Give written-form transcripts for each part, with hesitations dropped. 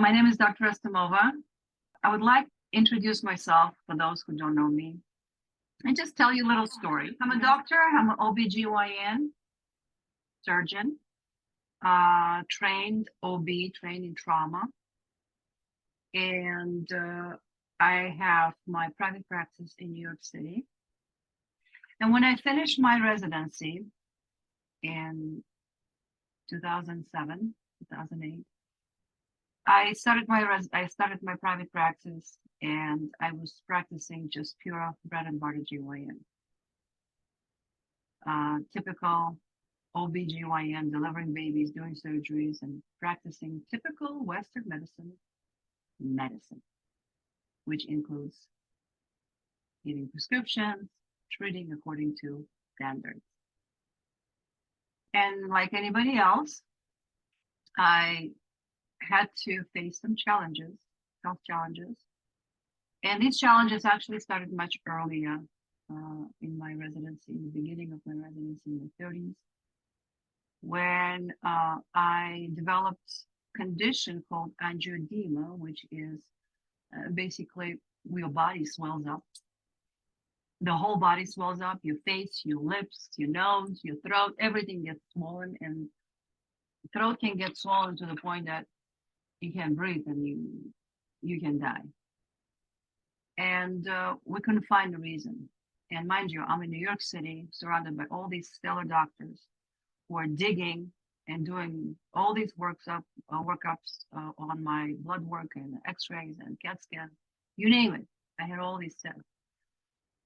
My name is Dr. Rustamova. I would like to introduce myself for those who don't know me and just tell you a little story. I'm a doctor, I'm an OBGYN surgeon, trained OB, trained in trauma. And I have my private practice in New York City. And when I finished my residency in 2007, 2008, I started my private practice, and I was practicing just pure bread and butter GYN. Typical OB/GYN, delivering babies, doing surgeries, and practicing typical Western medicine, which includes giving prescriptions, treating according to standards. And like anybody else, I had to face some challenges, health challenges. And these challenges actually started much earlier in my residency, in the beginning of my residency in the 30s, when I developed a condition called angioedema, which is basically your body swells up. The whole body swells up, your face, your lips, your nose, your throat, everything gets swollen, and the throat can get swollen to the point that you can't breathe and you can die. And we couldn't find the reason. And mind you, I'm in New York City, surrounded by all these stellar doctors who are digging and doing all these workups on my blood work and X-rays and CAT scan, you name it. I had all these tests.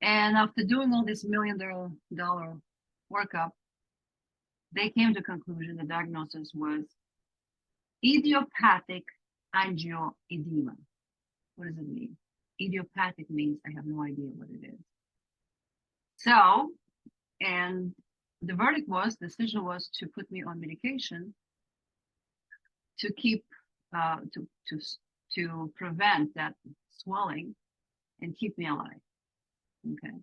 And after doing all this $1 million workup, they came to the conclusion the diagnosis was idiopathic angioedema. What does it mean? Idiopathic means I have no idea what it is. So, and the verdict was, the decision was to put me on medication to keep, to prevent that swelling and keep me alive. Okay.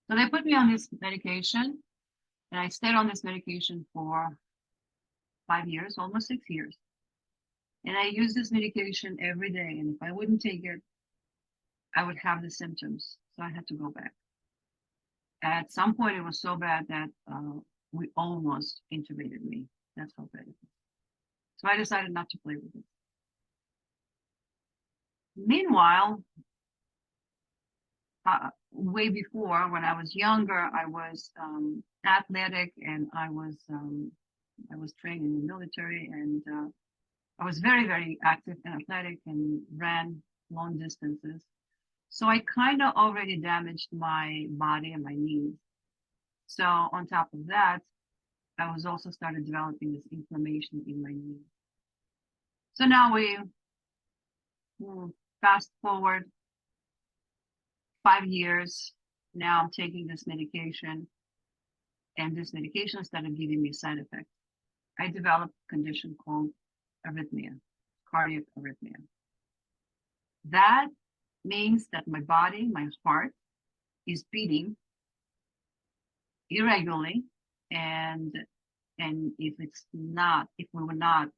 So they put me on this medication, and I stayed on this medication for 5 years, almost 6 years. And I used this medication every day. And if I wouldn't take it, I would have the symptoms. So I had to go back. At some point, it was so bad that we almost intubated me. That's how bad it was. So I decided not to play with it. Meanwhile, way before, when I was younger, I was athletic, and I was trained in the military, and I was very, very active and athletic and ran long distances. So I kind of already damaged my body and my knees. So on top of that, I was also started developing this inflammation in my knee. So now we fast forward 5 years. Now I'm taking this medication, and this medication started giving me side effects. I developed a condition called arrhythmia, cardiac arrhythmia. That means that my body, my heart, is beating irregularly, and if we would not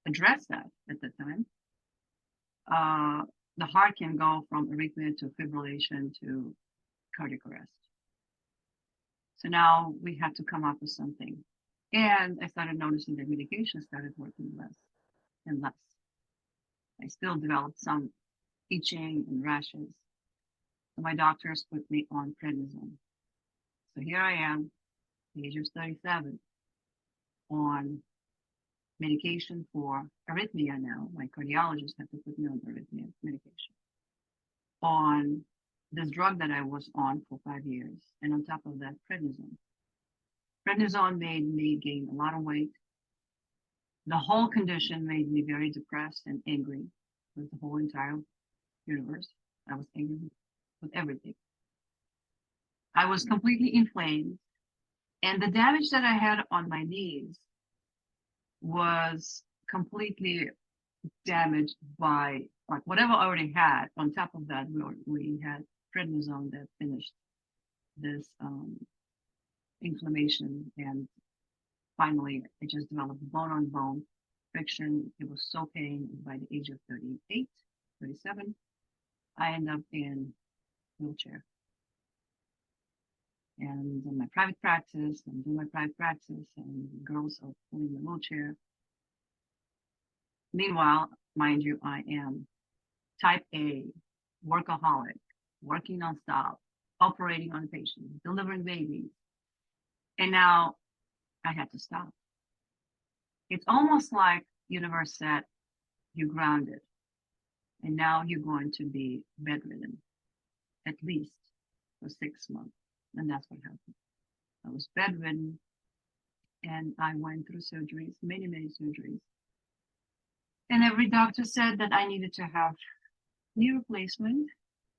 address that at the time, the heart can go from arrhythmia to fibrillation to cardiac arrest. So now we had to come up with something. And I started noticing that medication started working less and less. I still developed some itching and rashes. So my doctors put me on prednisone. So here I am, the age of 37, on medication for arrhythmia now. My cardiologist had to put me on arrhythmia medication. On this drug that I was on for 5 years, and on top of that, prednisone. Prednisone made me gain a lot of weight. The whole condition made me very depressed and angry with the whole entire universe. I was angry with everything. I was completely inflamed, and the damage that I had on my knees was completely damaged by like whatever I already had. On top of that, we had prednisone that finished this inflammation, and finally I just developed bone on bone restriction. It was so pain. By the age of 38, 37, I ended up in wheelchair. And in my private practice, I'm doing my private practice, and girls are pulling the wheelchair. Meanwhile, mind you, I am type A, workaholic, working nonstop, operating on patients, delivering babies. And now I had to stop. It's almost like universe said, you're grounded. And now you're going to be bedridden, at least for 6 months. And that's what happened. I was bedridden and I went through surgeries, many, many surgeries. And every doctor said that I needed to have knee replacement.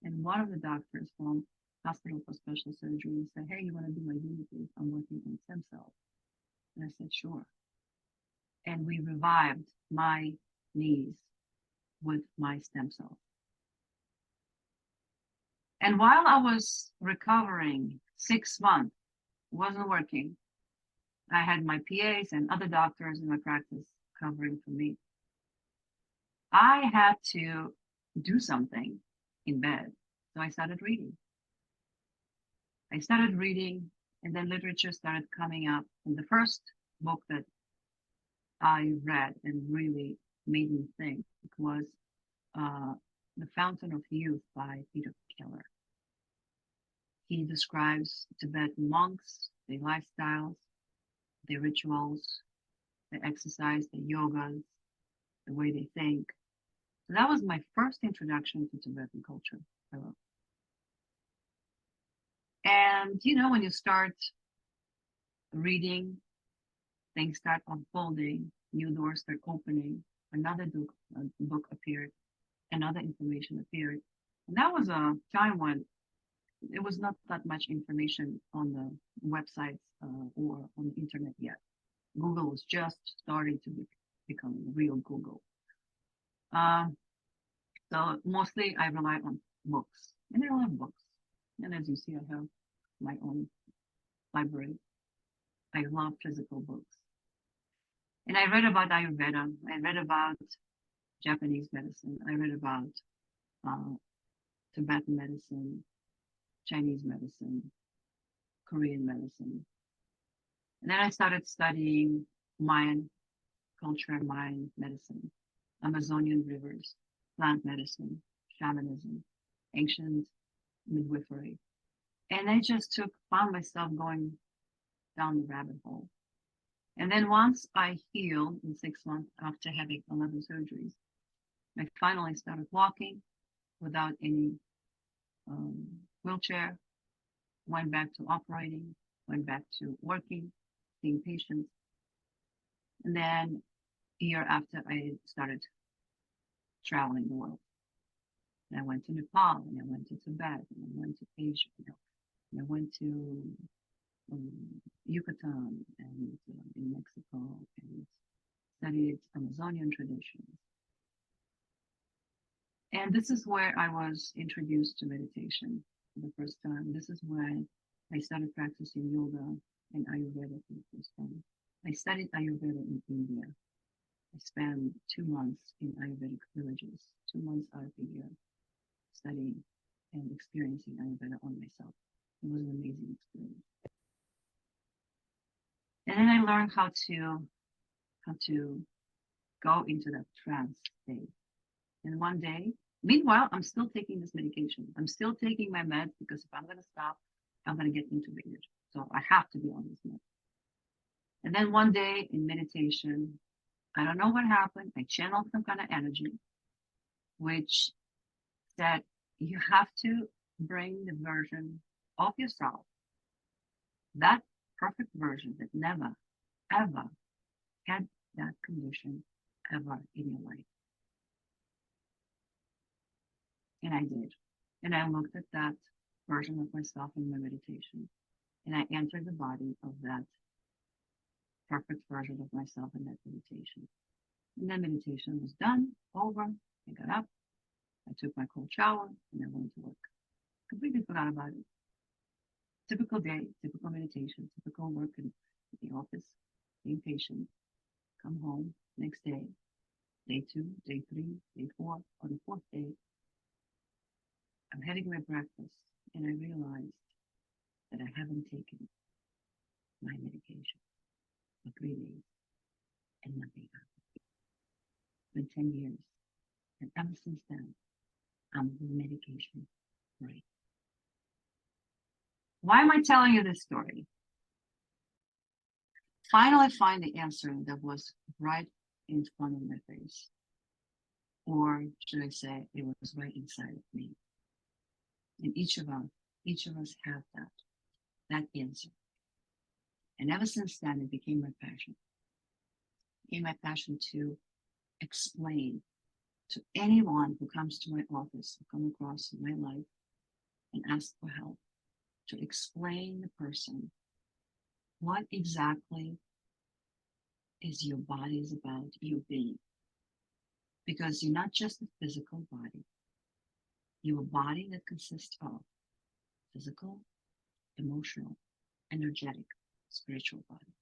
And one of the doctors from Hospital for Special Surgery said, hey, you want to do my knee replacement? I'm working on stem cells. And I said, sure. And we revived my knees with my stem cells. And while I was recovering 6 months, wasn't working, I had my PAs and other doctors in my practice covering for me. I had to do something in bed. So I started reading. And then literature started coming up. And the first book that I read and really made me think was The Fountain of Youth by Peter Keller. He describes Tibetan monks, their lifestyles, their rituals, their exercise, their yogas, the way they think. So that was my first introduction to Tibetan culture. And, when you start reading, things start unfolding, new doors start opening, another book appeared, another information appeared. And that was a time when there was not that much information on the websites or on the internet yet. Google was just starting to become real Google. So mostly I rely on books, and I love books. And as you see, I have my own library. I love physical books. And I read about Ayurveda. I read about Japanese medicine. I read about Tibetan medicine, Chinese medicine, Korean medicine. And then I started studying Mayan culture, Mayan medicine, Amazonian rivers, plant medicine, shamanism, ancient midwifery. And I just found myself going down the rabbit hole. And then once I healed in 6 months after having 11 surgeries, I finally started walking without any wheelchair, went back to operating, went back to working, seeing patients. And then a year after, I started traveling the world. And I went to Nepal, and I went to Tibet, and I went to Asia, and I went to Yucatan and in Mexico, and studied Amazonian traditions. And this is where I was introduced to meditation for the first time. This is when I started practicing yoga and Ayurveda for the first time. I studied Ayurveda in India. I spent 2 months in Ayurvedic villages, 2 months out of the year, studying and experiencing Ayurveda on myself. It was an amazing experience. And then I learned how to go into that trance state. And one day, meanwhile, I'm still taking this medication. I'm still taking my meds because if I'm going to stop, I'm going to get intubated. So I have to be on this med. And then one day in meditation, I don't know what happened. I channeled some kind of energy, which said you have to bring the version of yourself, that perfect version that never, ever had that condition ever in your life. And I did. And I looked at that version of myself in my meditation. And I entered the body of that perfect version of myself in that meditation. And then meditation was done, over. I got up, I took my cold shower, and I went to work. Completely forgot about it. Typical day, typical meditation, typical work in the office, being patient, come home, Next day, day 2, day 3, day 4. On the fourth day, I'm having my breakfast and I realized that I haven't taken my medication for 3 days and nothing happened. It's been 10 years. And ever since then, I'm medication free. Why am I telling you this story? Finally find the answer that was right in front of my face. Or should I say, it was right inside of me. And each of us have that answer. And ever since then, it became my passion. It became my passion to explain to anyone who comes to my office, who come across in my life and ask for help, to explain the person what exactly is your body is about, your being. Because you're not just a physical body. You're a body that consists of physical, emotional, energetic, spiritual body.